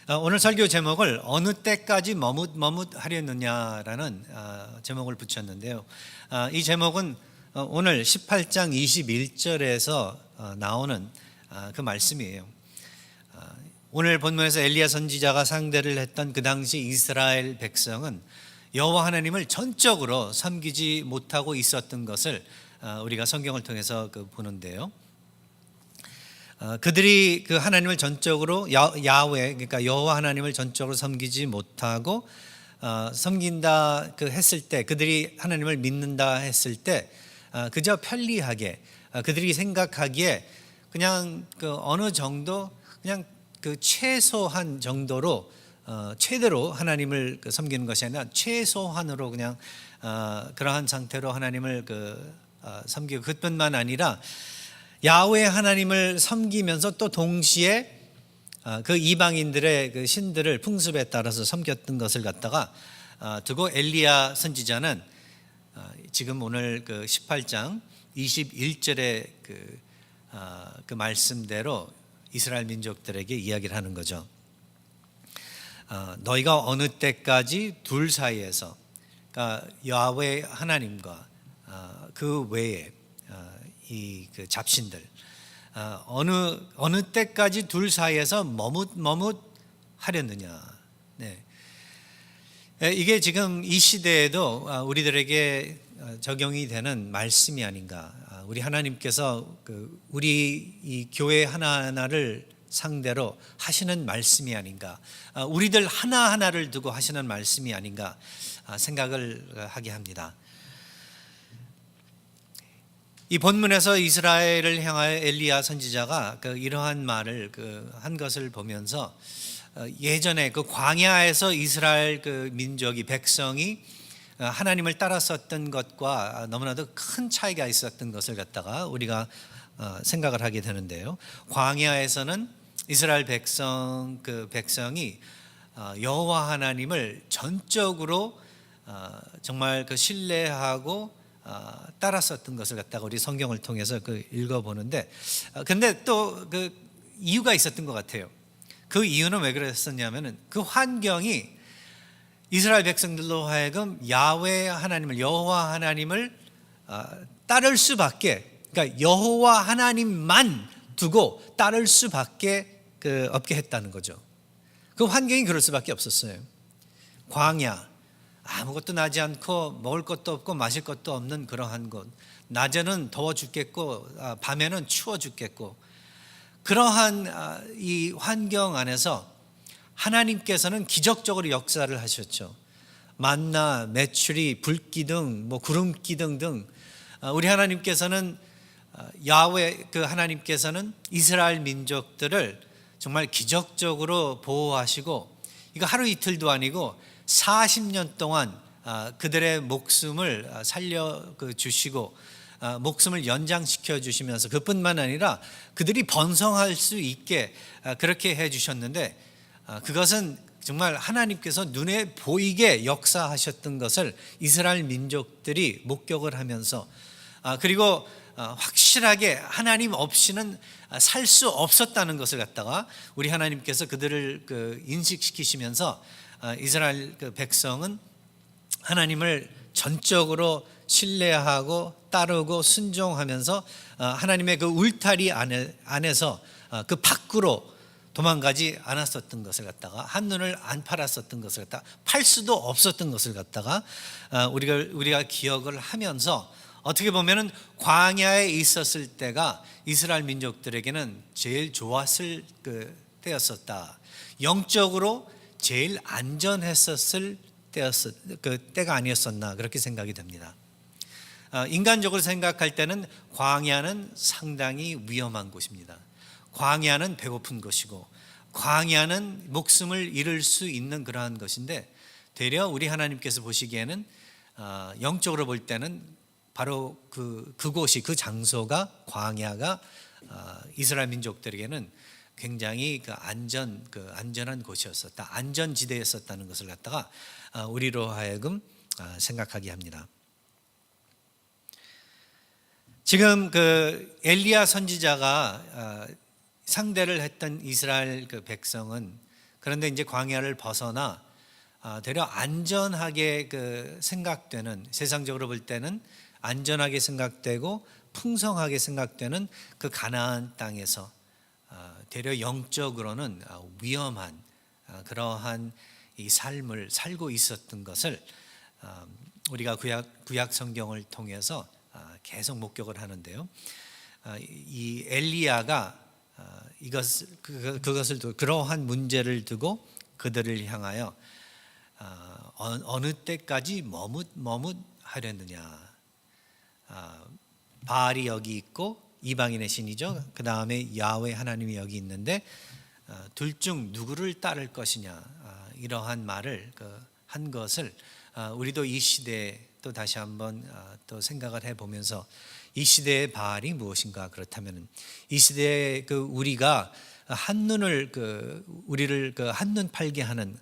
오늘 설교 제목을 어느 때까지 머뭇머뭇하려느냐라는 제목을 붙였는데요. 이 제목은 오늘 18장 21절에서 나오는 그 말씀이에요. 오늘 본문에서 엘리야 선지자가 상대를 했던 그 당시 이스라엘 백성은 여호와 하나님을 전적으로 섬기지 못하고 있었던 것을 우리가 성경을 통해서 보는데요. 그들이 그 하나님을 전적으로 야훼, 그러니까 여호와 하나님을 전적으로 섬기지 못하고 섬긴다 했을 때, 그들이 하나님을 믿는다 했을 때 그저 편리하게 그들이 생각하기에 그냥 어느 정도 그냥 최소한 정도로 최대로 하나님을 섬기는 것이 아니라 최소한으로 그냥 그러한 상태로 하나님을 섬기고, 그뿐만 아니라 야훼 하나님을 섬기면서 또 동시에 그 이방인들의 그 신들을 풍습에 따라서 섬겼던 것을 갖다가 두고 엘리야 선지자는 지금 오늘 18장 21절의 그 말씀대로 이스라엘 민족들에게 이야기를 하는 거죠. 너희가 어느 때까지 둘 사이에서, 그러니까 야훼 하나님과 그 외에 이 잡신들, 어느 때까지 둘 사이에서 머뭇하려느냐. 네. 이게 지금 이 시대에도 우리들에게 적용이 되는 말씀이 아닌가. 우리 하나님께서 우리 이 교회 하나하나를 상대로 하시는 말씀이 아닌가. 우리들 하나하나를 두고 하시는 말씀이 아닌가 생각을 하게 합니다. 이 본문에서 이스라엘을 향하여 엘리야 선지자가 이러한 말을 한 것을 보면서 예전에 광야에서 이스라엘 민족이, 백성이 하나님을 따랐었던 것과 너무나도 큰 차이가 있었던 것을 갖다가 우리가 생각을 하게 되는데요. 광야에서는 이스라엘 백성이 여호와 하나님을 전적으로 정말 신뢰하고 따랐었던 것을 갖다가 우리 성경을 통해서 읽어보는데, 근데 또 이유가 있었던 것 같아요. 그 이유는 왜 그랬었냐면은 그 환경이 이스라엘 백성들로 하여금 야훼 하나님을, 여호와 하나님을 따를 수밖에, 그러니까 여호와 하나님만 두고 따를 수밖에 없게 했다는 거죠. 그 환경이 그럴 수밖에 없었어요. 광야, 아무것도 나지 않고 먹을 것도 없고 마실 것도 없는 그러한 곳, 낮에는 더워 죽겠고 밤에는 추워 죽겠고, 그러한 이 환경 안에서 하나님께서는 기적적으로 역사를 하셨죠. 만나, 메추리, 불기둥, 구름기둥 등 우리 하나님께서는 야훼 하나님께서는 이스라엘 민족들을 정말 기적적으로 보호하시고, 이거 하루 이틀도 아니고 40년 동안 그들의 목숨을 살려 주시고 목숨을 연장시켜 주시면서, 그뿐만 아니라 그들이 번성할 수 있게 그렇게 해 주셨는데, 그것은 정말 하나님께서 눈에 보이게 역사하셨던 것을 이스라엘 민족들이 목격을 하면서, 그리고 확실하게 하나님 없이는 살 수 없었다는 것을 갖다가 우리 하나님께서 그들을 인식시키시면서 이스라엘 백성은 하나님을 전적으로 신뢰하고 따르고 순종하면서 하나님의 울타리 안에서 그 밖으로 도망가지 않았었던 것을 갖다가, 한눈을 안 팔았었던 것을 갖다가, 팔 수도 없었던 것을 갖다가 우리가 기억을 하면서, 어떻게 보면은 광야에 있었을 때가 이스라엘 민족들에게는 제일 좋았을 때였었다. 영적으로 제일 안전했었을 때가 아니었었나, 그렇게 생각이 됩니다. 인간적으로 생각할 때는 광야는 상당히 위험한 곳입니다. 광야는 배고픈 곳이고, 광야는 목숨을 잃을 수 있는 그러한 것인데, 되려 우리 하나님께서 보시기에는 영적으로 볼 때는 바로 그곳이, 그 장소가, 광야가 이스라엘 민족들에게는 굉장히 안전한 곳이었었다, 안전지대였었다는 것을 갖다가 우리로 하여금 생각하게 합니다. 지금 엘리야 선지자가 상대를 했던 이스라엘 백성은 그런데 이제 광야를 벗어나 되려 안전하게 생각되는, 세상적으로 볼 때는 안전하게 생각되고 풍성하게 생각되는 그 가나안 땅에서 되려 영적으로는 위험한 그러한 이 삶을 살고 있었던 것을 우리가 구약 성경을 통해서 계속 목격을 하는데요. 이 엘리야가 그것을 두고, 그러한 문제를 두고 그들을 향하여 어느 때까지 머뭇하려느냐. 바알이 여기 있고 이방인의 신이죠. 그 다음에 야훼 하나님이 여기 있는데 둘 중 누구를 따를 것이냐, 이러한 말을 한 것을 우리도 이 시대에 또 다시 한번 또 생각을 해보면서, 이 시대의 바알이 무엇인가? 그렇다면 이 시대에 우리가 우리를 한눈 팔게 하는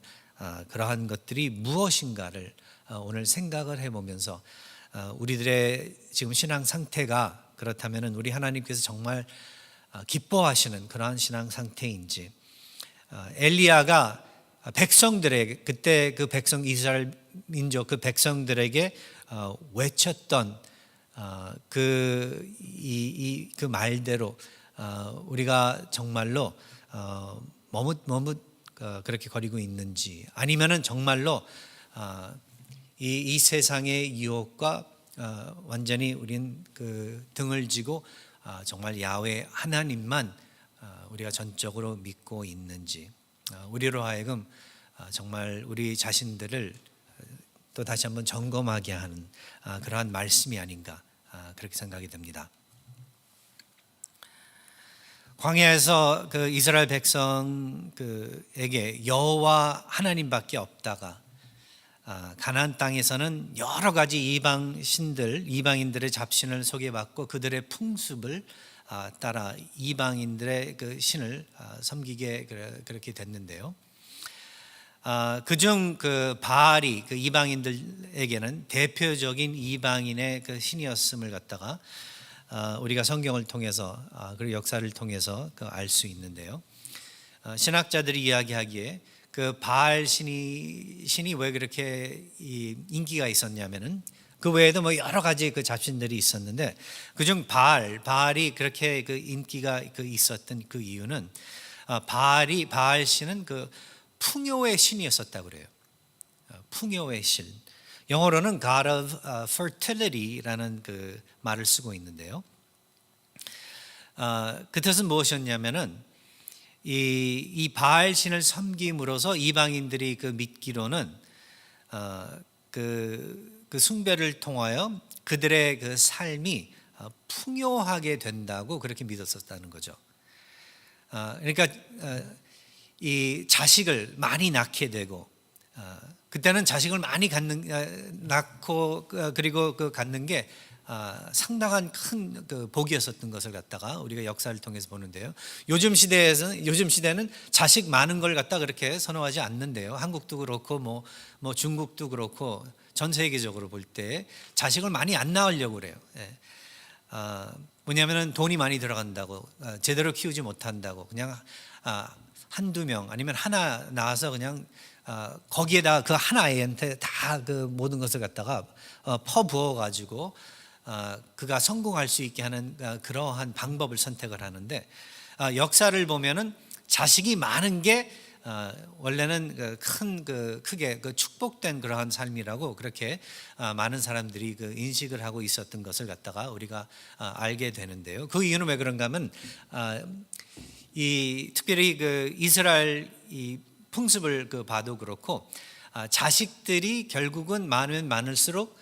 그러한 것들이 무엇인가를 오늘 생각을 해보면서, 우리들의 지금 신앙 상태가 그렇다면 우리 하나님께서 정말 기뻐하시는 그러한 신앙 상태인지, 엘리야가 백성들에게, 그때 그 백성, 이스라엘 민족 그 백성들에게 외쳤던 그 말대로 우리가 정말로 머뭇 그렇게 거리고 있는지, 아니면은 정말로 이 세상의 유혹과 완전히 우린 등을 지고 정말 야훼 하나님만 우리가 전적으로 믿고 있는지, 우리로 하여금 정말 우리 자신들을 또 다시 한번 점검하게 하는 그러한 말씀이 아닌가, 그렇게 생각이 듭니다. 광야에서 이스라엘 백성에게 여호와 하나님밖에 없다가 가나안 땅에서는 여러 가지 이방인들의 잡신을 소개받고 그들의 풍습을 따라 이방인들의 신을 섬기게 그렇게 됐는데요. 그중 바알이 이방인들에게는 대표적인 이방인의 신이었음을 갖다가 우리가 성경을 통해서 그리고 역사를 통해서 알 수 있는데요. 신학자들이 이야기하기에 바알 신이 왜 그렇게 인기가 있었냐면은, 그 외에도 여러 가지 잡신들이 있었는데, 그중 바알이 그렇게 인기가 있었던 그 이유는, 바알 신은 풍요의 신이었었다고 그래요. 풍요의 신. 영어로는 God of Fertility라는 말을 쓰고 있는데요. 그 뜻은 무엇이었냐면은, 이 바알 신을 섬김으로써 이방인들이 믿기로는 그 숭배를 통하여 그들의 삶이 풍요하게 된다고 그렇게 믿었었다는 거죠. 그러니까 이 자식을 많이 낳게 되고, 그때는 자식을 많이 낳고 그리고 갖는 게 상당한 큰 복이었었던 것을 갖다가 우리가 역사를 통해서 보는데요. 요즘 시대는 자식 많은 걸 갖다 그렇게 선호하지 않는데요. 한국도 그렇고 뭐 중국도 그렇고 전 세계적으로 볼 때 자식을 많이 안 낳으려고 그래요. 뭐냐면은 돈이 많이 들어간다고, 제대로 키우지 못한다고, 그냥 한두 명 아니면 하나 낳아서 그냥 거기에다 그 하나 애한테 다 모든 것을 갖다가 퍼부어 가지고 그가 성공할 수 있게 하는 그러한 방법을 선택을 하는데, 역사를 보면은 자식이 많은 게 원래는 크게 축복된 그러한 삶이라고 그렇게 많은 사람들이 인식을 하고 있었던 것을 갖다가 우리가 알게 되는데요. 그 이유는 왜 그런가 하면, 특별히 이스라엘 이 풍습을 봐도 그렇고, 자식들이 결국은 많으면 많을수록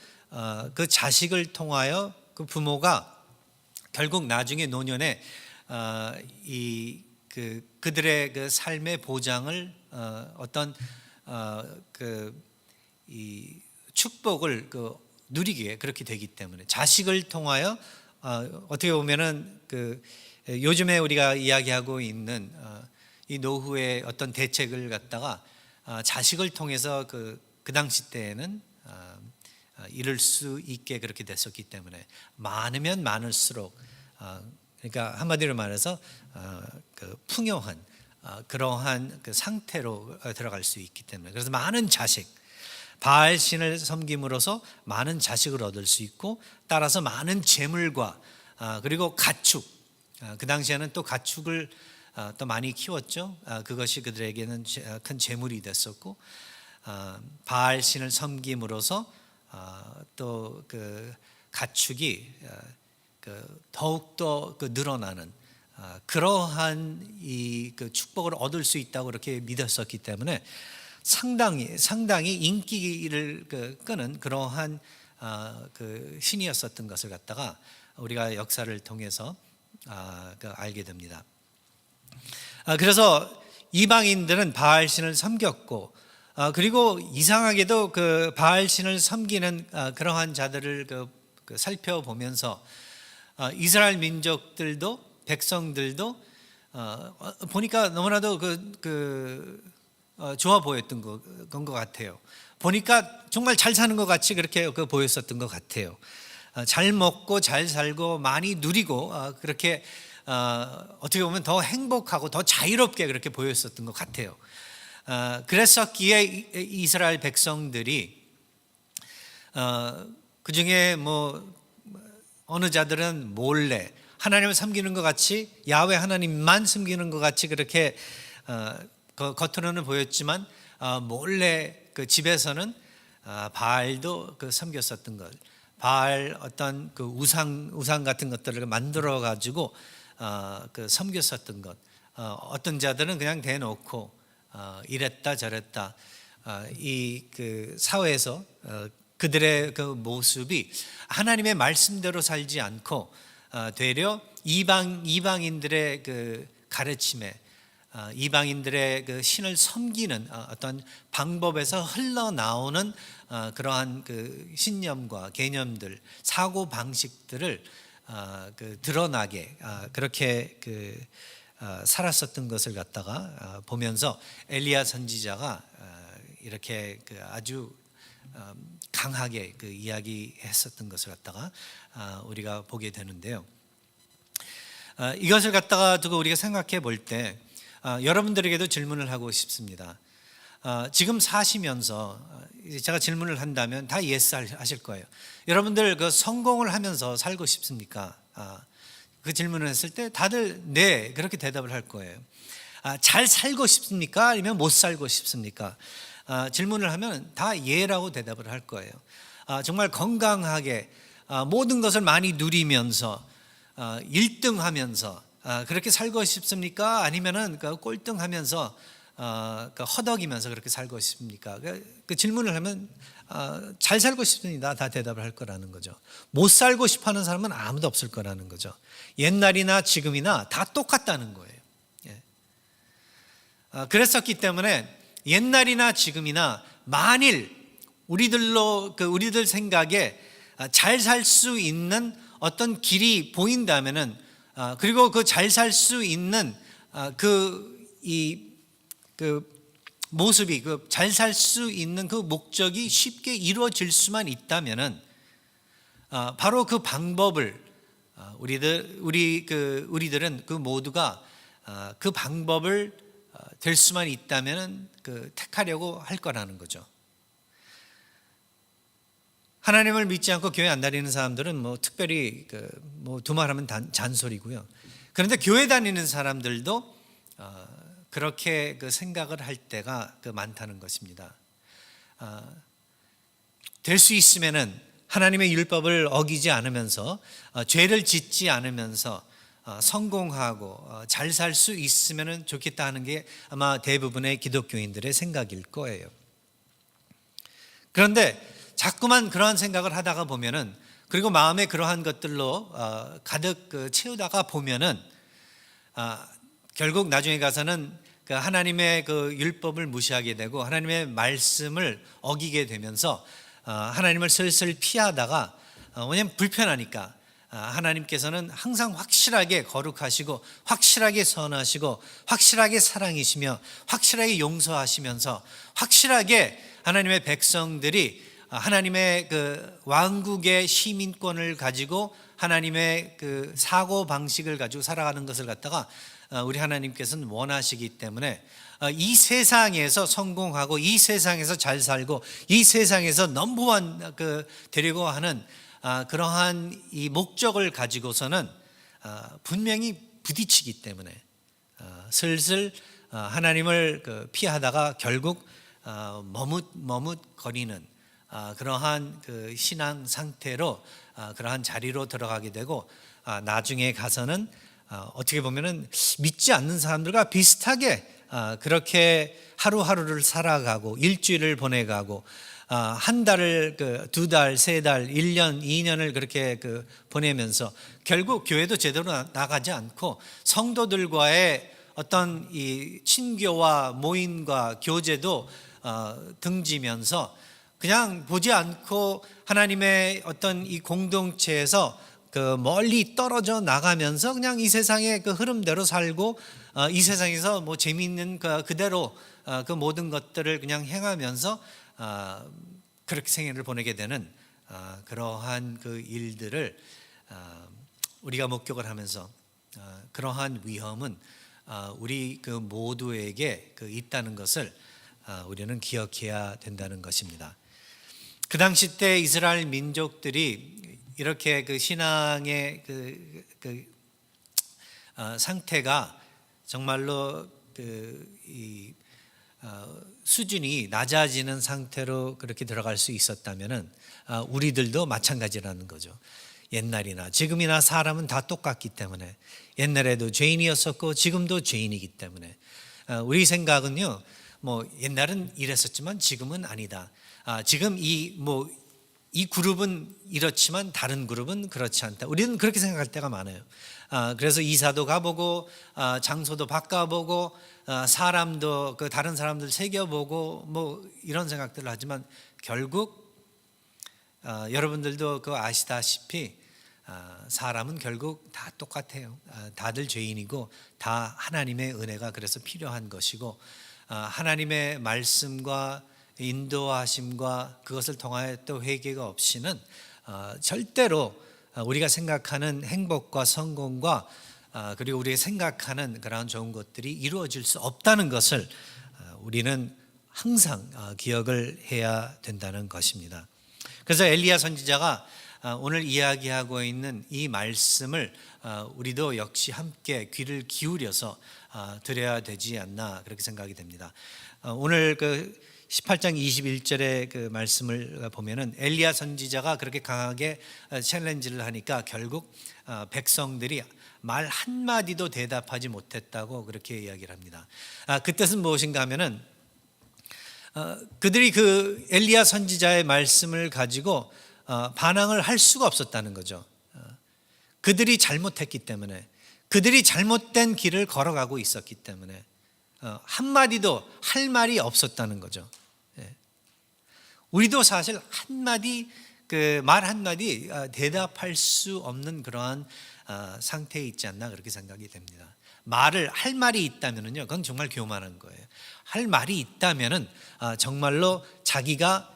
그 자식을 통하여 그 부모가 결국 나중에 노년에 그들의 삶의 보장을 어떤 이 축복을 누리게 그렇게 되기 때문에, 자식을 통하여 어떻게 보면은 요즘에 우리가 이야기하고 있는 이 노후의 어떤 대책을 갖다가 자식을 통해서 그 당시 때에는 이룰 수 있게 그렇게 됐었기 때문에, 많으면 많을수록 그러니까 한마디로 말해서 풍요한 그러한 그 상태로 들어갈 수 있기 때문에, 그래서 많은 자식, 바알 신을 섬김으로써 많은 자식을 얻을 수 있고, 따라서 많은 재물과 그리고 가축, 그 당시에는 또 가축을 또 많이 키웠죠. 그것이 그들에게는 큰 재물이 됐었고, 바알 신을 섬김으로써 또 그 가축이 더욱더 늘어나는 그러한 이 그 축복을 얻을 수 있다고 그렇게 믿었었기 때문에 상당히 인기를 끄는 그러한 그 신이었었던 것을 갖다가 우리가 역사를 통해서 알게 됩니다. 그래서 이방인들은 바알 신을 섬겼고, 그리고 이상하게도 그 바알 신을 섬기는 그러한 자들을 살펴보면서 이스라엘 민족들도, 백성들도 보니까 너무나도 좋아 보였던 것 같아요. 보니까 정말 잘 사는 것 같이 그렇게 보였었던 것 같아요. 잘 먹고 잘 살고 많이 누리고 그렇게 어떻게 보면 더 행복하고 더 자유롭게 그렇게 보였었던 것 같아요. 그랬었기에 이스라엘 백성들이 그 중에 뭐 어느 자들은 몰래 하나님을 섬기는 것 같이, 야훼 하나님만 섬기는 것 같이 그렇게 겉으로는 보였지만 몰래 그 집에서는 바알도 섬겼었던 것, 바알 어떤 그 우상 같은 것들을 만들어 가지고 섬겼었던 것, 어떤 자들은 그냥 대놓고 이랬다 저랬다, 이 그 사회에서 그들의 그 모습이 하나님의 말씀대로 살지 않고 되려 이방인들의 그 가르침에, 이방인들의 그 신을 섬기는 어떤 방법에서 흘러나오는 그러한 그 신념과 개념들, 사고 방식들을 드러나게 그렇게 살았었던 것을 갖다가 보면서 엘리야 선지자가 이렇게 아주 강하게 이야기했었던 것을 갖다가 우리가 보게 되는데요. 이것을 갖다가 두고 우리가 생각해 볼 때 여러분들에게도 질문을 하고 싶습니다. 지금 사시면서 제가 질문을 한다면 다 예스 하실 거예요. 여러분들 성공을 하면서 살고 싶습니까? 그 질문을 했을 때 다들 네, 그렇게 대답을 할 거예요. 잘 살고 싶습니까? 아니면 못 살고 싶습니까? 질문을 하면 다 예라고 대답을 할 거예요. 정말 건강하게 모든 것을 많이 누리면서 1등하면서 그렇게 살고 싶습니까? 아니면은 꼴등하면서 허덕이면서 그렇게 살고 싶습니까? 그 질문을 하면 잘 살고 싶습니다, 다 대답을 할 거라는 거죠. 못 살고 싶어하는 사람은 아무도 없을 거라는 거죠. 옛날이나 지금이나 다 똑같다는 거예요. 그랬었기 때문에 옛날이나 지금이나 만일 우리들 생각에 잘 살 수 있는 어떤 길이 보인다면은, 그리고 그 잘 살 수 있는 모습이, 잘 살 수 있는 그 목적이 쉽게 이루어질 수만 있다면은 바로 그 방법을 우리들은 그 모두가 그 방법을 될 수만 있다면은 택하려고 할 거라는 거죠. 하나님을 믿지 않고 교회 안 다니는 사람들은 특별히 두말하면 잔소리고요. 그런데 교회 다니는 사람들도 그렇게 생각을 할 때가 많다는 것입니다. 될 수 있으면은 하나님의 율법을 어기지 않으면서 죄를 짓지 않으면서 성공하고 잘 살 수 있으면 좋겠다 하는 게 아마 대부분의 기독교인들의 생각일 거예요. 그런데 자꾸만 그러한 생각을 하다가 보면은, 그리고 마음에 그러한 것들로 가득 채우다가 보면은 결국 나중에 가서는 하나님의 율법을 무시하게 되고 하나님의 말씀을 어기게 되면서 하나님을 슬슬 피하다가, 왜냐하면 불편하니까, 하나님께서는 항상 확실하게 거룩하시고 확실하게 선하시고 확실하게 사랑이시며 확실하게 용서하시면서 확실하게 하나님의 백성들이 하나님의 왕국의 시민권을 가지고 하나님의 사고 방식을 가지고 살아가는 것을 갖다가 우리 하나님께서는 원하시기 때문에 이 세상에서 성공하고 이 세상에서 잘 살고 이 세상에서 넘버원 되려고 하는 그러한 이 목적을 가지고서는 분명히 부딪히기 때문에 슬슬 하나님을 피하다가 결국 머뭇거리는 그러한 그 신앙 상태로 그러한 자리로 들어가게 되고 나중에 가서는 어떻게 보면은 믿지 않는 사람들과 비슷하게 그렇게 하루하루를 살아가고 일주일을 보내가고 한 달을 두 달, 세 달, 1년, 2년을 그렇게 보내면서 결국 교회도 제대로 나가지 않고 성도들과의 어떤 이 친교와 모임과 교제도 등지면서 그냥 보지 않고 하나님의 어떤 이 공동체에서 멀리 떨어져 나가면서 그냥 이 세상의 그 흐름대로 살고 이 세상에서 뭐 재미있는 그대로 그 모든 것들을 그냥 행하면서 그렇게 생애를 보내게 되는 그러한 그 일들을 우리가 목격을 하면서 그러한 위험은 우리 그 모두에게 있다는 것을 우리는 기억해야 된다는 것입니다. 그 당시 때 이스라엘 민족들이 이렇게 그 신앙의 상태가 정말로 수준이 낮아지는 상태로 그렇게 들어갈 수 있었다면은 우리들도 마찬가지라는 거죠. 옛날이나 지금이나 사람은 다 똑같기 때문에 옛날에도 죄인이었었고 지금도 죄인이기 때문에 우리 생각은요, 뭐 옛날은 이랬었지만 지금은 아니다. 지금 이 그룹은 이렇지만 다른 그룹은 그렇지 않다. 우리는 그렇게 생각할 때가 많아요. 그래서 이사도 가보고 장소도 바꿔보고 사람도 다른 사람들 새겨보고 뭐 이런 생각들을 하지만 결국 여러분들도 아시다시피 사람은 결국 다 똑같아요. 다들 죄인이고 다 하나님의 은혜가 그래서 필요한 것이고 하나님의 말씀과 인도하심과 그것을 통하여 또 회개가 없이는 절대로 우리가 생각하는 행복과 성공과 그리고 우리가 생각하는 그런 좋은 것들이 이루어질 수 없다는 것을 우리는 항상 기억을 해야 된다는 것입니다. 그래서 엘리야 선지자가 오늘 이야기하고 있는 이 말씀을 우리도 역시 함께 귀를 기울여서 들어야 되지 않나 그렇게 생각이 됩니다. 오늘 18장 21절의 그 말씀을 보면은 엘리야 선지자가 그렇게 강하게 챌린지를 하니까 결국 백성들이 말 한마디도 대답하지 못했다고 그렇게 이야기를 합니다. 그 뜻은 무엇인가 하면은 그들이 엘리야 선지자의 말씀을 가지고 반항을 할 수가 없었다는 거죠. 그들이 잘못했기 때문에, 그들이 잘못된 길을 걸어가고 있었기 때문에 한마디도 할 말이 없었다는 거죠. 우리도 사실 한마디 말 한마디 대답할 수 없는 그러한 상태에 있지 않나 그렇게 생각이 됩니다. 말을 할 말이 있다면은요, 그건 정말 교만한 거예요. 할 말이 있다면은 정말로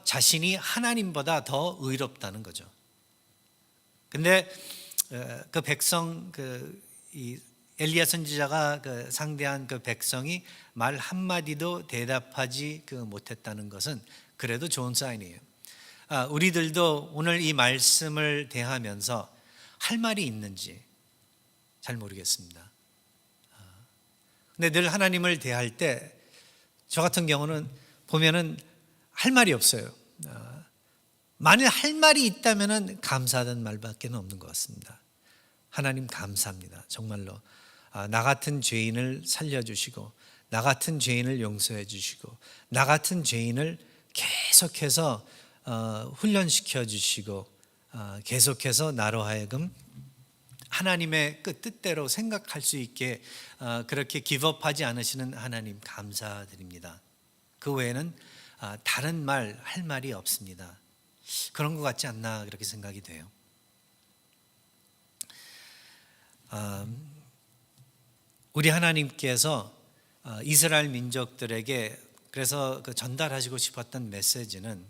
자신이 하나님보다 더 의롭다는 거죠. 근데 그 백성 이 엘리야 선지자가 상대한 그 백성이 말 한마디도 대답하지 못했다는 것은 그래도 좋은 사인이에요. 우리들도 오늘 이 말씀을 대하면서 할 말이 있는지 잘 모르겠습니다. 근데 늘 하나님을 대할 때 저 같은 경우는 보면은 할 말이 없어요. 만일 할 말이 있다면은 감사하다는 말밖에 없는 것 같습니다. 하나님 감사합니다. 정말로 나 같은 죄인을 살려주시고 나 같은 죄인을 용서해 주시고 나 같은 죄인을 계속해서 훈련시켜 주시고 계속해서 나로 하여금 하나님의 그 뜻대로 생각할 수 있게 그렇게 기법하지 않으시는 하나님 감사드립니다. 그 외에는 다른 할 말이 없습니다. 그런 것 같지 않나 그렇게 생각이 돼요. 우리 하나님께서 이스라엘 민족들에게 그래서 전달하시고 싶었던 메시지는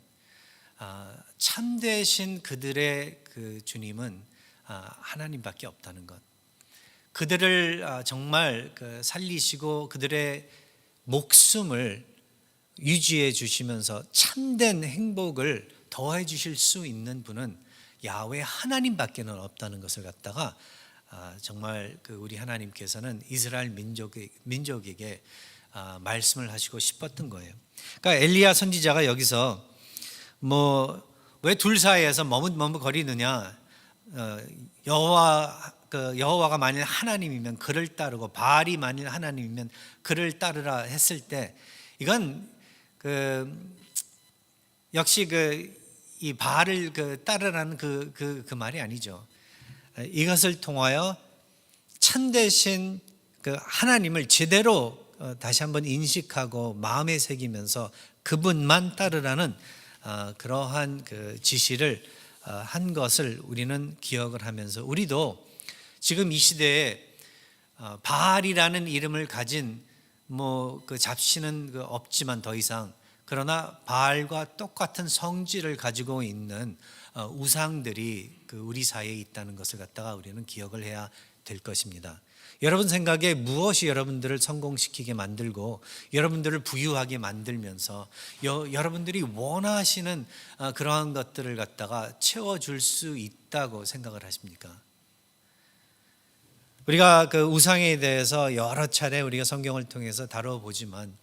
참되신 그들의 주님은 하나님밖에 없다는 것. 그들을 정말 살리시고 그들의 목숨을 유지해 주시면서 참된 행복을 더해 주실 수 있는 분은 야훼 하나님밖에는 없다는 것을 갖다가 정말 우리 하나님께서는 이스라엘 민족에게 말씀을 하시고 싶었던 거예요. 그러니까 엘리야 선지자가 여기서 왜 둘 사이에서 머뭇머뭇거리느냐, 여호와가 만일 하나님이면 그를 따르고 바알이 만일 하나님이면 그를 따르라 했을 때, 이건 역시 이 바알을 따르라는 그 말이 아니죠. 이것을 통하여 참되신 하나님을 제대로 다시 한번 인식하고 마음에 새기면서 그분만 따르라는 그러한 지시를 한 것을 우리는 기억을 하면서, 우리도 지금 이 시대에 바알이라는 이름을 가진 잡신은 없지만 더 이상, 그러나 바알과 똑같은 성질을 가지고 있는 우상들이 우리 사이에 있다는 것을 갖다가 우리는 기억을 해야 될 것입니다. 여러분 생각에 무엇이 여러분들을 성공시키게 만들고 여러분들을 부유하게 만들면서 여러분들이 원하시는 그러한 것들을 갖다가 채워줄 수 있다고 생각을 하십니까? 우리가 우상에 대해서 여러 차례 우리가 성경을 통해서 다뤄보지만,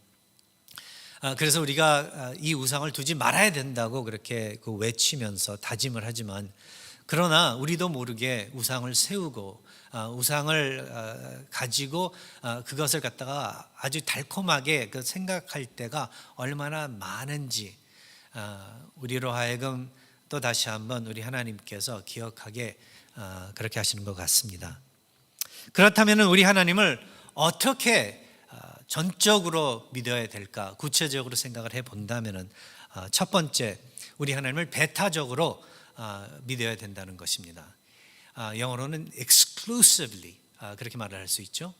그래서 우리가 이 우상을 두지 말아야 된다고 그렇게 외치면서 다짐을 하지만, 그러나 우리도 모르게 우상을 세우고 우상을 가지고 그것을 갖다가 아주 달콤하게 생각할 때가 얼마나 많은지 우리로 하여금 또 다시 한번 우리 하나님께서 기억하게 그렇게 하시는 것 같습니다. 그렇다면 우리 하나님을 어떻게 전적으로 믿어야 될까? 구체적으로 생각을 해본다면 첫 번째, 우리 하나님을 배타적으로 믿어야 된다는 것입니다. 영어로는 exclusively 그렇게 말을 할 수 있죠.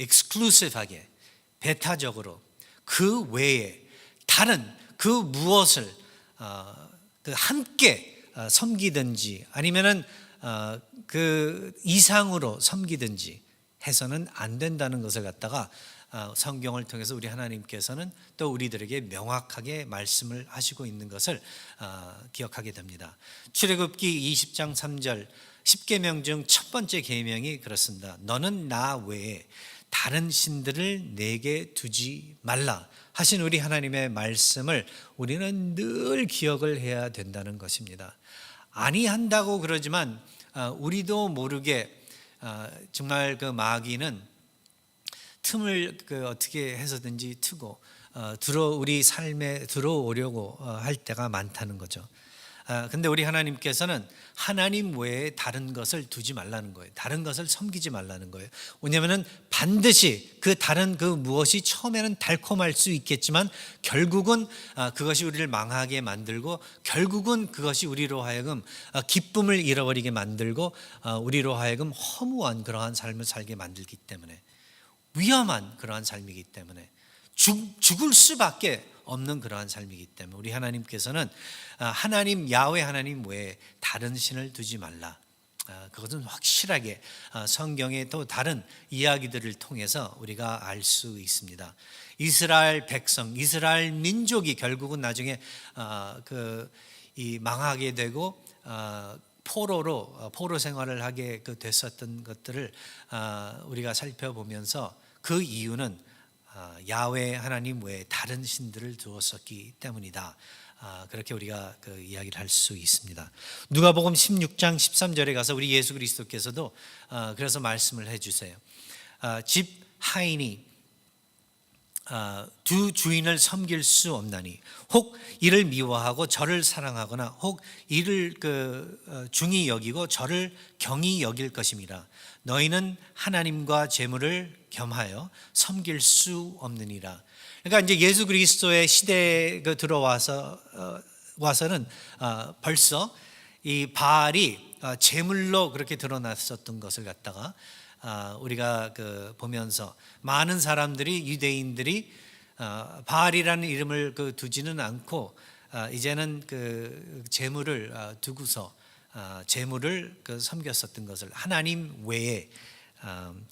exclusive하게, 배타적으로, 그 외에 다른 그 무엇을 함께 섬기든지 아니면은 그 이상으로 섬기든지 해서는 안 된다는 것을 갖다가 성경을 통해서 우리 하나님께서는 또 우리들에게 명확하게 말씀을 하시고 있는 것을 기억하게 됩니다. 출애굽기 20장 3절 10계명 중 첫 번째 계명이 그렇습니다. 너는 나 외에 다른 신들을 내게 두지 말라 하신 우리 하나님의 말씀을 우리는 늘 기억을 해야 된다는 것입니다. 아니한다고 그러지만 우리도 모르게 정말 마귀는 틈을 어떻게 해서든지 트고 우리 삶에 들어오려고 할 때가 많다는 거죠. 근데 우리 하나님께서는 하나님 외에 다른 것을 두지 말라는 거예요. 다른 것을 섬기지 말라는 거예요. 왜냐하면 반드시 그 다른 그 무엇이 처음에는 달콤할 수 있겠지만 결국은 그것이 우리를 망하게 만들고, 결국은 그것이 우리로 하여금 기쁨을 잃어버리게 만들고 우리로 하여금 허무한 그러한 삶을 살게 만들기 때문에, 위험한 그러한 삶이기 때문에, 죽을 수밖에 없는 그러한 삶이기 때문에 우리 하나님께서는 하나님 야훼 하나님 외에 다른 신을 두지 말라. 그것은 확실하게 성경의 또 다른 이야기들을 통해서 우리가 알 수 있습니다. 이스라엘 백성, 이스라엘 민족이 결국은 나중에 이 망하게 되고 포로 생활을 하게 됐었던 것들을 우리가 살펴보면서 그 이유는 야훼 하나님 외에 다른 신들을 두었었기 때문이다. 그렇게 우리가 이야기를 할 수 있습니다. 누가복음 16장 13절에 가서 우리 예수 그리스도께서도 그래서 말씀을 해주세요. 집 하인이 두 주인을 섬길 수 없나니 혹 이를 미워하고 저를 사랑하거나 혹 이를 중히 여기고 저를 경히 여길 것임이라. 너희는 하나님과 재물을 겸하여 섬길 수 없느니라. 그러니까 이제 예수 그리스도의 시대에 와서는 벌써 이 바알이 재물로 그렇게 드러났었던 것을 갖다가 우리가 보면서 많은 사람들이, 유대인들이 바알이라는 이름을 두지는 않고 이제는 재물을 두고서 재물을 섬겼었던 것을, 하나님 외에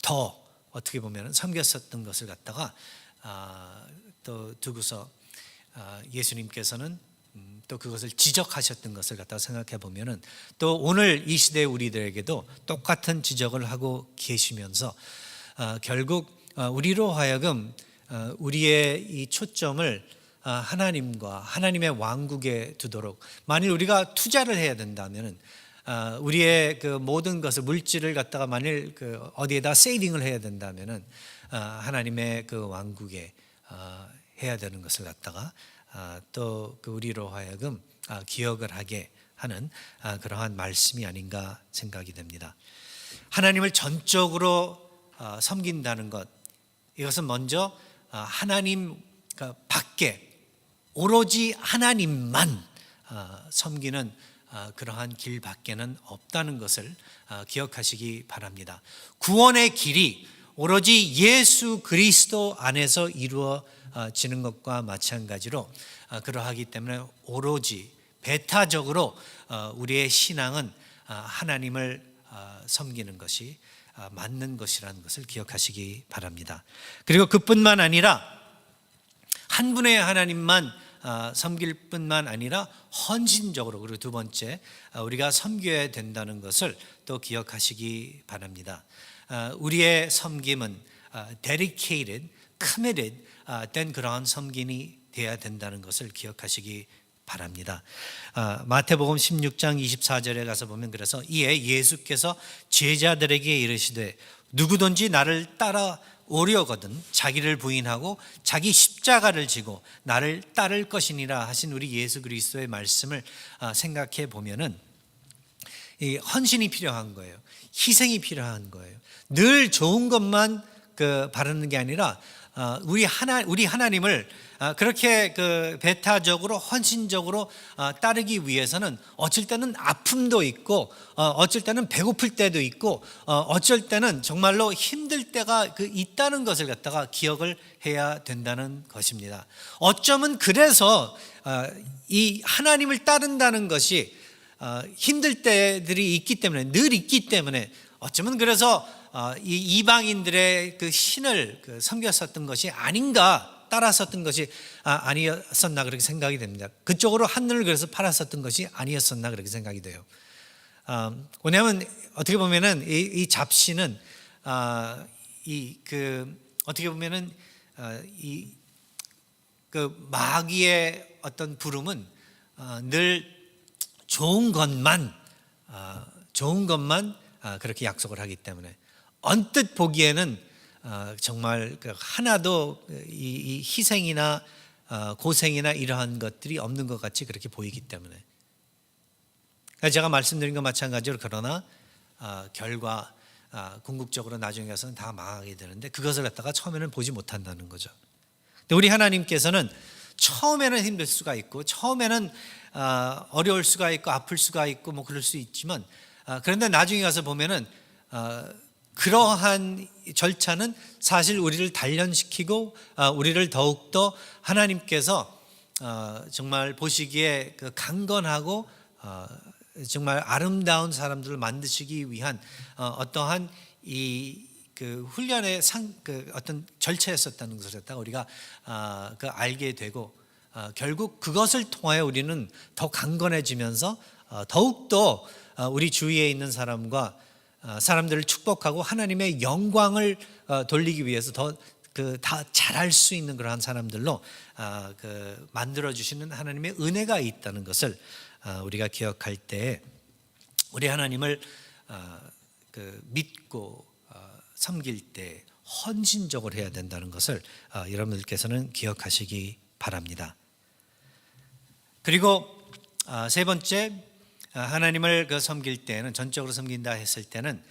더 어떻게 보면 섬겼었던 것을 갖다가 또 두고서 예수님께서는 또 그것을 지적하셨던 것을 갖다가 생각해 보면은 또 오늘 이 시대 우리들에게도 똑같은 지적을 하고 계시면서 결국 우리로 하여금 우리의 이 초점을 하나님과 하나님의 왕국에 두도록, 만일 우리가 투자를 해야 된다면은 우리의 그 모든 것을, 물질을 갖다가 만일 그 어디에다 세이빙을 해야 된다면은 하나님의 그 왕국에 해야 되는 것을 갖다가 또 그 우리로 하여금 기억을 하게 하는 그러한 말씀이 아닌가 생각이 됩니다. 하나님을 전적으로 섬긴다는 것, 이것은 먼저 하나님 밖에 오로지 하나님만 섬기는 그러한 길 밖에는 없다는 것을 기억하시기 바랍니다. 구원의 길이 오로지 예수 그리스도 안에서 이루어지는 것과 마찬가지로 그러하기 때문에 오로지 배타적으로 우리의 신앙은 하나님을 섬기는 것이 맞는 것이라는 것을 기억하시기 바랍니다. 그리고 그뿐만 아니라 한 분의 하나님만 섬길 뿐만 아니라 헌신적으로, 그리고 두 번째 우리가 섬겨야 된다는 것을 또 기억하시기 바랍니다. 우리의 섬김은 dedicated, committed 된 그러한 섬김이 되어야 된다는 것을 기억하시기 바랍니다. 마태복음 16장 24절에 가서 보면, 그래서 이에 예수께서 제자들에게 이르시되 누구든지 나를 따라 오려거든 자기를 부인하고 자기 십자가를 지고 나를 따를 것이니라 하신 우리 예수 그리스도의 말씀을 생각해 보면은 이 헌신이 필요한 거예요. 희생이 필요한 거예요. 늘 좋은 것만 바라는 게 아니라 우리 하나님을 그렇게 배타적으로 헌신적으로 따르기 위해서는 어쩔 때는 아픔도 있고 어쩔 때는 배고플 때도 있고 어쩔 때는 정말로 힘들 때가 있다는 것을 갖다가 기억을 해야 된다는 것입니다. 어쩌면 그래서 이 하나님을 따른다는 것이 힘들 때들이 있기 때문에, 늘 있기 때문에, 어쩌면 그래서 이 이방인들의 그 신을 섬겼었던 것이 아닌가, 따랐었던 것이 아니었었나 그렇게 생각이 됩니다. 그쪽으로 하늘을 그래서 팔았었던 것이 아니었었나 그렇게 생각이 돼요. 왜냐하면 어떻게 보면은 이 잡신은 어떻게 보면은 이 마귀의 어떤 부름은 늘 좋은 것만 그렇게 약속을 하기 때문에 언뜻 보기에는 정말 하나도 이 희생이나 고생이나 이러한 것들이 없는 것 같이 그렇게 보이기 때문에, 제가 말씀드린 것 마찬가지로, 그러나 결과 궁극적으로 나중에 가서는 다 망하게 되는데 그것을 갖다가 처음에는 보지 못한다는 거죠. 근데 우리 하나님께서는 처음에는 힘들 수가 있고, 처음에는 어려울 수가 있고, 아플 수가 있고, 뭐 그럴 수 있지만, 그런데 나중에 가서 보면은 그러한 절차는 사실 우리를 단련시키고 우리를 더욱더 하나님께서 정말 보시기에 강건하고 정말 아름다운 사람들을 만드시기 위한 어떠한 훈련의 어떤 절차였었다는 것을 갖다가 우리가 알게 되고, 결국 그것을 통하여 우리는 더 강건해지면서 더욱더 우리 주위에 있는 사람들을 축복하고 하나님의 영광을 돌리기 위해서 다 잘할 수 있는 그러한 사람들로 만들어 주시는 하나님의 은혜가 있다는 것을 우리가 기억할 때, 우리 하나님을 믿고 섬길 때 헌신적으로 해야 된다는 것을 여러분들께서는 기억하시기 바랍니다. 그리고 세 번째, 하나님을 섬길 때는, 전적으로 섬긴다 했을 때는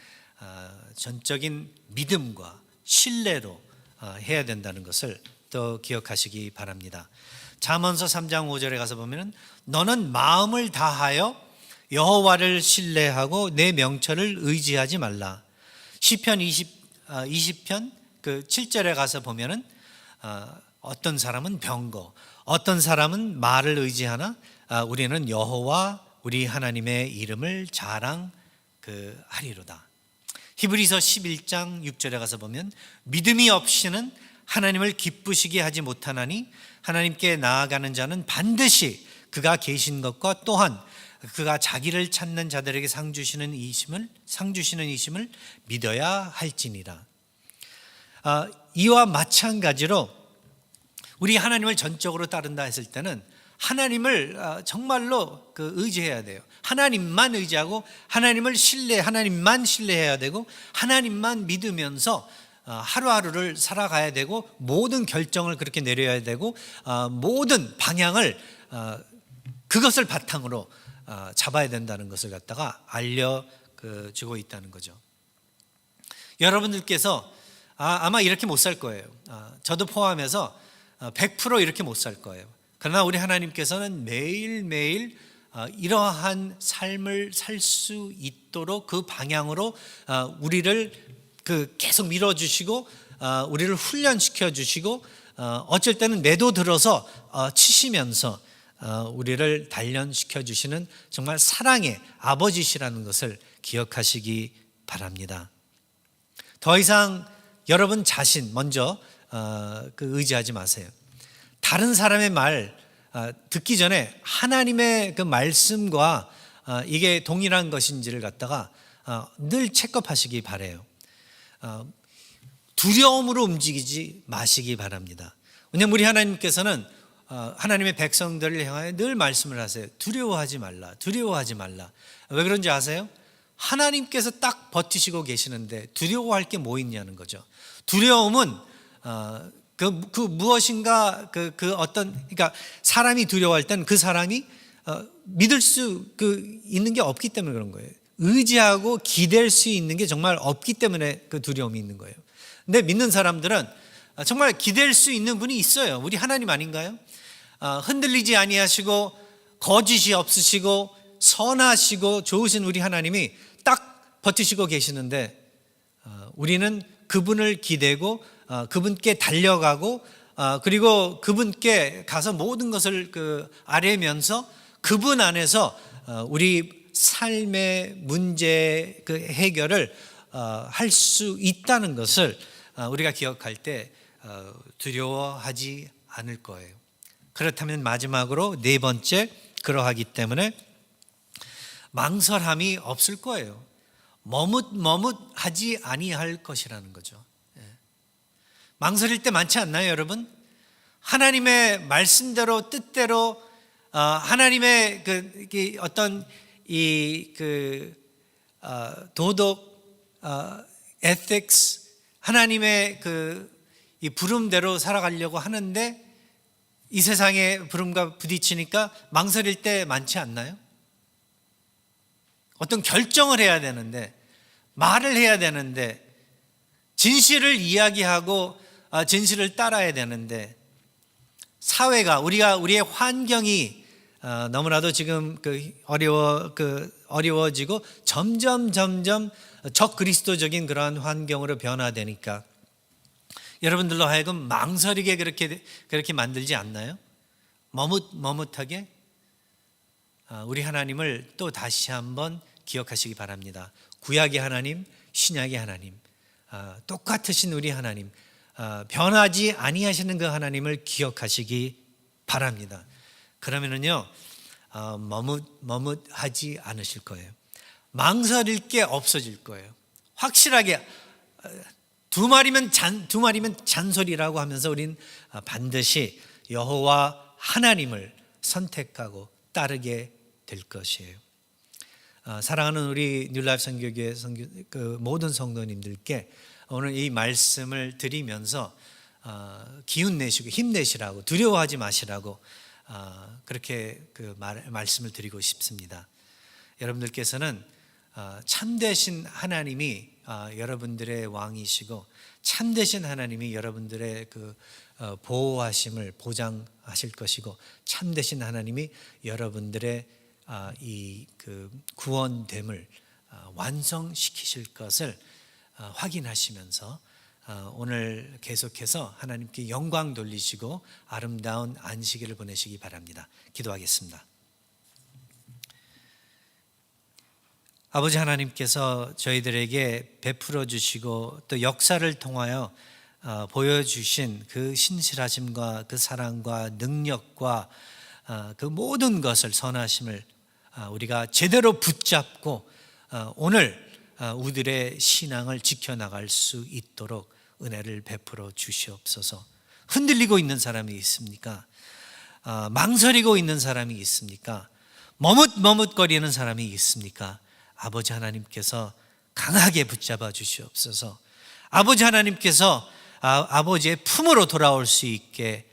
전적인 믿음과 신뢰로 해야 된다는 것을 또 기억하시기 바랍니다. 잠언서 3장 5절에 가서 보면은 너는 마음을 다하여 여호와를 신뢰하고 내 명철을 의지하지 말라. 시편 20편 7절에 가서 보면은 어떤 사람은 병거, 어떤 사람은 말을 의지하나 우리는 여호와 우리 하나님의 이름을 자랑하리로다. 히브리서 11장 6절에 가서 보면 믿음이 없이는 하나님을 기쁘시게 하지 못하나니 하나님께 나아가는 자는 반드시 그가 계신 것과 또한 그가 자기를 찾는 자들에게 상 주시는 이심을 믿어야 할지니라. 이와 마찬가지로 우리 하나님을 전적으로 따른다 했을 때는 하나님을 정말로 의지해야 돼요. 하나님만 의지하고 하나님만 신뢰해야 되고 하나님만 믿으면서 하루하루를 살아가야 되고 모든 결정을 그렇게 내려야 되고 모든 방향을 그것을 바탕으로 잡아야 된다는 것을 갖다가 알려주고 있다는 거죠. 여러분들께서 아마 이렇게 못 살 거예요. 저도 포함해서 100% 이렇게 못 살 거예요. 그러나 우리 하나님께서는 매일매일 이러한 삶을 살 수 있도록 그 방향으로 우리를 계속 밀어주시고 우리를 훈련시켜 주시고 어쩔 때는 매도 들어서 치시면서 우리를 단련시켜 주시는 정말 사랑의 아버지시라는 것을 기억하시기 바랍니다. 더 이상 여러분 자신 먼저 의지하지 마세요. 다른 사람의 말 듣기 전에 하나님의 그 말씀과 이게 동일한 것인지를 갖다가 늘 체크하시기 바라요. 두려움으로 움직이지 마시기 바랍니다. 왜냐하면 우리 하나님께서는 하나님의 백성들을 향하여 늘 말씀을 하세요. 두려워하지 말라, 두려워하지 말라. 왜 그런지 아세요? 하나님께서 딱 버티시고 계시는데 두려워할 게 뭐 있냐는 거죠. 두려움은 그 무엇인가 그러니까 사람이 두려워할 땐 그 사람이 믿을 수 있는 게 없기 때문에 그런 거예요. 의지하고 기댈 수 있는 게 정말 없기 때문에 그 두려움이 있는 거예요. 근데 믿는 사람들은 정말 기댈 수 있는 분이 있어요. 우리 하나님 아닌가요? 흔들리지 아니하시고 거짓이 없으시고 선하시고 좋으신 우리 하나님이 딱 버티시고 계시는데 우리는 그분을 기대고 그분께 달려가고 그리고 그분께 가서 모든 것을 아뢰면서 그분 안에서 우리 삶의 문제 해결을 할 수 있다는 것을 우리가 기억할 때 두려워하지 않을 거예요. 그렇다면 마지막으로 네 번째, 그러하기 때문에 망설함이 없을 거예요. 머뭇하지 아니할 것이라는 거죠. 망설일 때 많지 않나요, 여러분? 하나님의 말씀대로 뜻대로 하나님의 어떤 도덕, ethics, 하나님의 이 부름대로 살아가려고 하는데 이 세상의 부름과 부딪히니까 망설일 때 많지 않나요? 어떤 결정을 해야 되는데, 말을 해야 되는데, 진실을 이야기하고 진실을 따라야 되는데, 사회가 우리의 환경이 너무나도 지금 어려워지고 점점 적그리스도적인 그러한 환경으로 변화되니까 여러분들로 하여금 망설이게 그렇게 만들지 않나요? 머뭇하게 우리 하나님을 또 다시 한번 기억하시기 바랍니다. 구약의 하나님, 신약의 하나님, 똑같으신 우리 하나님, 변하지 아니하시는 그 하나님을 기억하시기 바랍니다. 그러면은요 머뭇하지 않으실 거예요. 망설일 게 없어질 거예요. 확실하게 두 마리면 잔소리라고 하면서 우린 반드시 여호와 하나님을 선택하고 따르게 될 것이에요. 사랑하는 우리 뉴라이프 선교교회 모든 성도님들께 오늘 이 말씀을 드리면서 기운 내시고 힘내시라고, 두려워하지 마시라고 그렇게 말씀을 드리고 싶습니다. 여러분들께서는 참되신 하나님이 여러분들의 왕이시고 참되신 하나님이 여러분들의 보호하심을 보장하실 것이고 참되신 하나님이 여러분들의 이 구원됨을 완성시키실 것을 확인하시면서 오늘 계속해서 하나님께 영광 돌리시고 아름다운 안식일을 보내시기 바랍니다. 기도하겠습니다. 아버지 하나님께서 저희들에게 베풀어 주시고 또 역사를 통하여 보여주신 그 신실하심과 그 사랑과 능력과 그 모든 것을 선하심을 우리가 제대로 붙잡고 오늘 우리들의 신앙을 지켜나갈 수 있도록 은혜를 베풀어 주시옵소서. 흔들리고 있는 사람이 있습니까? 망설이고 있는 사람이 있습니까? 머뭇머뭇거리는 사람이 있습니까? 아버지 하나님께서 강하게 붙잡아 주시옵소서. 아버지 하나님께서 아버지의 품으로 돌아올 수 있게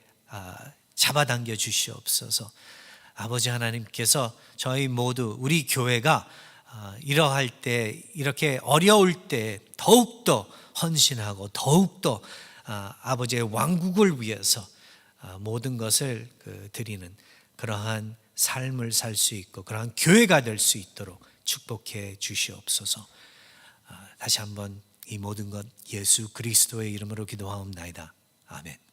잡아당겨 주시옵소서. 아버지 하나님께서 저희 모두 우리 교회가 이러할 때 이렇게 어려울 때 더욱더 헌신하고 더욱더 아버지의 왕국을 위해서 모든 것을 드리는 그러한 삶을 살 수 있고 그러한 교회가 될 수 있도록 축복해 주시옵소서. 다시 한번 이 모든 것 예수 그리스도의 이름으로 기도하옵나이다. 아멘.